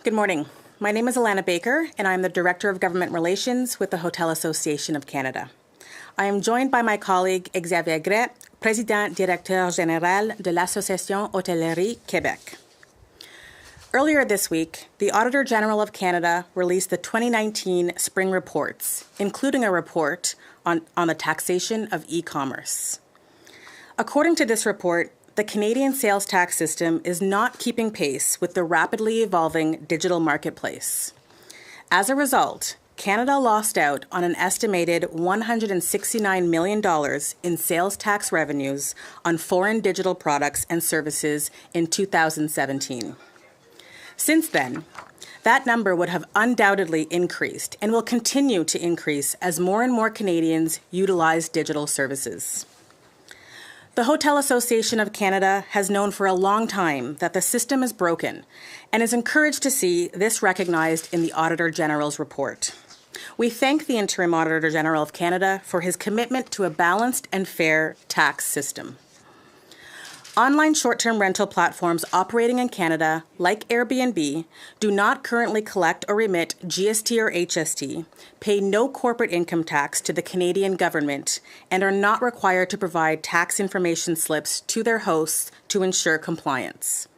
Good morning. My name is Alana Baker, and I'm the Director of Government Relations with the Hotel Association of Canada. I am joined by my colleague Xavier Gray, Président-Directeur Général de l'Association Hôtellerie Québec. Earlier this week, the Auditor General of Canada released the 2019 Spring Reports, including a report on the taxation of e-commerce. According to this report, the Canadian sales tax system is not keeping pace with the rapidly evolving digital marketplace. As a result, Canada lost out on an estimated $169 million in sales tax revenues on foreign digital products and services in 2017. Since then, that number would have undoubtedly increased and will continue to increase as more and more Canadians utilize digital services. The Hotel Association of Canada has known for a long time that the system is broken and is encouraged to see this recognized in the Auditor General's report. We thank the Interim Auditor General of Canada for his commitment to a balanced and fair tax system. Online short-term rental platforms operating in Canada, like Airbnb, do not currently collect or remit GST or HST, pay no corporate income tax to the Canadian government, and are not required to provide tax information slips to their hosts to ensure compliance.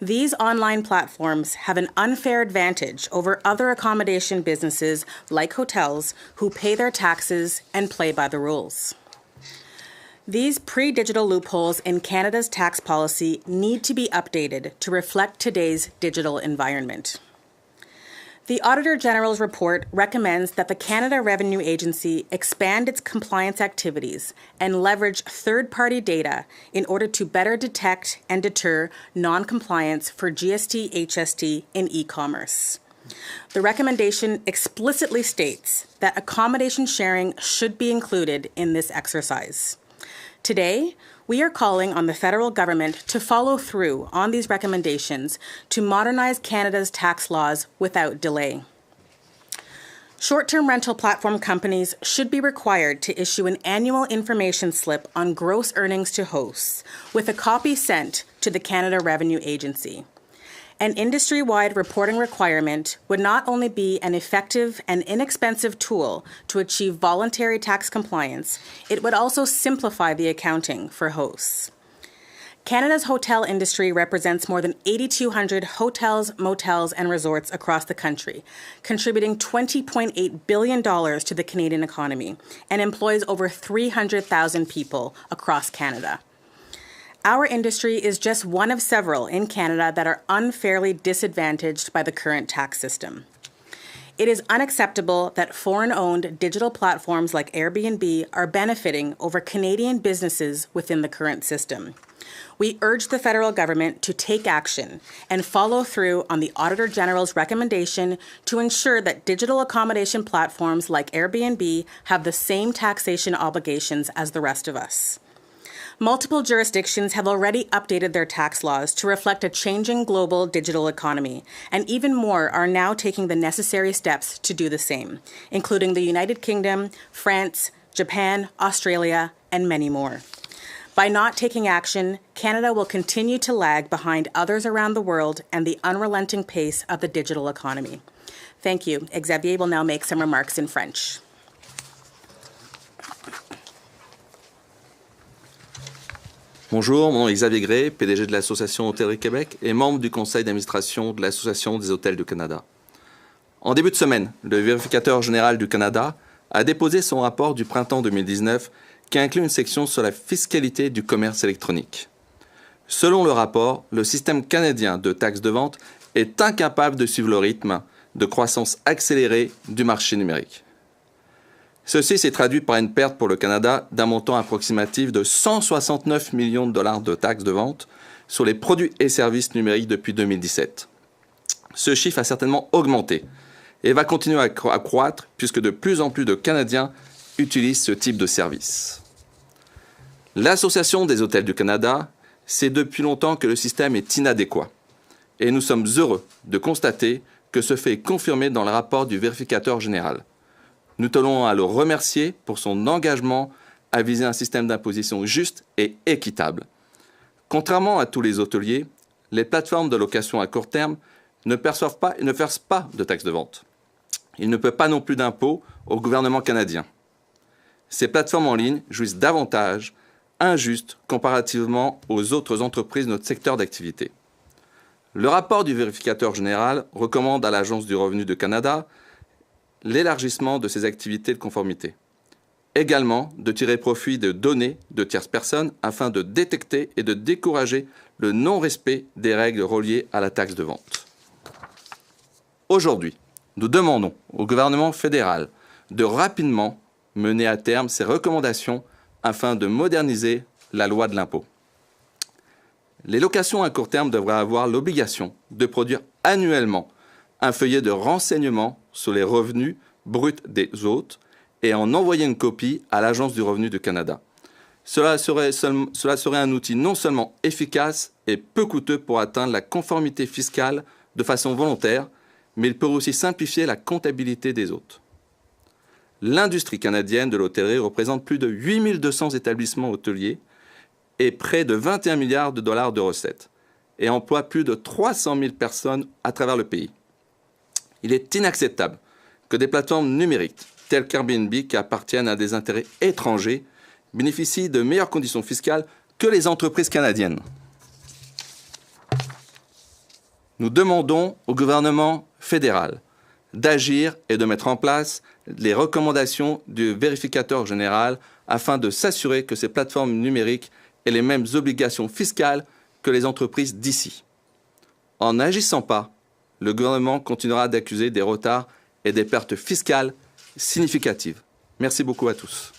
These online platforms have an unfair advantage over other accommodation businesses like hotels who pay their taxes and play by the rules. These pre-digital loopholes in Canada's tax policy need to be updated to reflect today's digital environment. The Auditor General's report recommends that the Canada Revenue Agency expand its compliance activities and leverage third-party data in order to better detect and deter non-compliance for GST, HST in e-commerce. The recommendation explicitly states that accommodation sharing should be included in this exercise. Today, we are calling on the federal government to follow through on these recommendations to modernize Canada's tax laws without delay. Short-term rental platform companies should be required to issue an annual information slip on gross earnings to hosts, with a copy sent to the Canada Revenue Agency. An industry-wide reporting requirement would not only be an effective and inexpensive tool to achieve voluntary tax compliance, it would also simplify the accounting for hosts. Canada's hotel industry represents more than 8,200 hotels, motels, and resorts across the country, contributing $20.8 billion to the Canadian economy, and employs over 300,000 people across Canada. Our industry is just one of several in Canada that are unfairly disadvantaged by the current tax system. It is unacceptable that foreign-owned digital platforms like Airbnb are benefiting over Canadian businesses within the current system. We urge the federal government to take action and follow through on the Auditor General's recommendation to ensure that digital accommodation platforms like Airbnb have the same taxation obligations as the rest of us. Multiple jurisdictions have already updated their tax laws to reflect a changing global digital economy, and even more are now taking the necessary steps to do the same, including the United Kingdom, France, Japan, Australia, and many more. By not taking action, Canada will continue to lag behind others around the world and the unrelenting pace of the digital economy. Thank you. Xavier will now make some remarks in French. Bonjour, mon nom est Xavier Gray, PDG de l'Association Hôtellerie Québec et membre du conseil d'administration de l'Association des hôtels du Canada. En début de semaine, le vérificateur général du Canada a déposé son rapport du printemps 2019 qui inclut une section sur la fiscalité du commerce électronique. Selon le rapport, le système canadien de taxes de vente est incapable de suivre le rythme de croissance accélérée du marché numérique. Ceci s'est traduit par une perte pour le Canada d'un montant approximatif de 169 millions de dollars de taxes de vente sur les produits et services numériques depuis 2017. Ce chiffre a certainement augmenté et va continuer à croître puisque de plus en plus de Canadiens utilisent ce type de service. L'Association des hôtels du Canada sait depuis longtemps que le système est inadéquat et nous sommes heureux de constater que ce fait est confirmé dans le rapport du vérificateur général. Nous tenons à le remercier pour son engagement à viser un système d'imposition juste et équitable. Contrairement à tous les hôteliers, les plateformes de location à court terme ne perçoivent pas et ne versent pas de taxes de vente. Ils ne paient pas non plus d'impôts au gouvernement canadien. Ces plateformes en ligne jouissent d'avantages injustes comparativement aux autres entreprises de notre secteur d'activité. Le rapport du vérificateur général recommande à l'Agence du revenu du Canada l'élargissement de ses activités de conformité. Également, de tirer profit de données de tierces personnes afin de détecter et de décourager le non-respect des règles reliées à la taxe de vente. Aujourd'hui, nous demandons au gouvernement fédéral de rapidement mener à terme ces recommandations afin de moderniser la loi de l'impôt. Les locations à court terme devraient avoir l'obligation de produire annuellement un feuillet de renseignements sur les revenus bruts des hôtes et en envoyer une copie à l'Agence du revenu du Canada. Cela serait un outil non seulement efficace et peu coûteux pour atteindre la conformité fiscale de façon volontaire, mais il peut aussi simplifier la comptabilité des hôtes. L'industrie canadienne de l'hôtellerie représente plus de 8200 établissements hôteliers et près de 21 milliards de dollars de recettes et emploie plus de 300 000 personnes à travers le pays. Il est inacceptable que des plateformes numériques telles qu'Airbnb, qui appartiennent à des intérêts étrangers, bénéficient de meilleures conditions fiscales que les entreprises canadiennes. Nous demandons au gouvernement fédéral d'agir et de mettre en place les recommandations du vérificateur général afin de s'assurer que ces plateformes numériques aient les mêmes obligations fiscales que les entreprises d'ici. En n'agissant pas, le gouvernement continuera d'accuser des retards et des pertes fiscales significatives. Merci beaucoup à tous.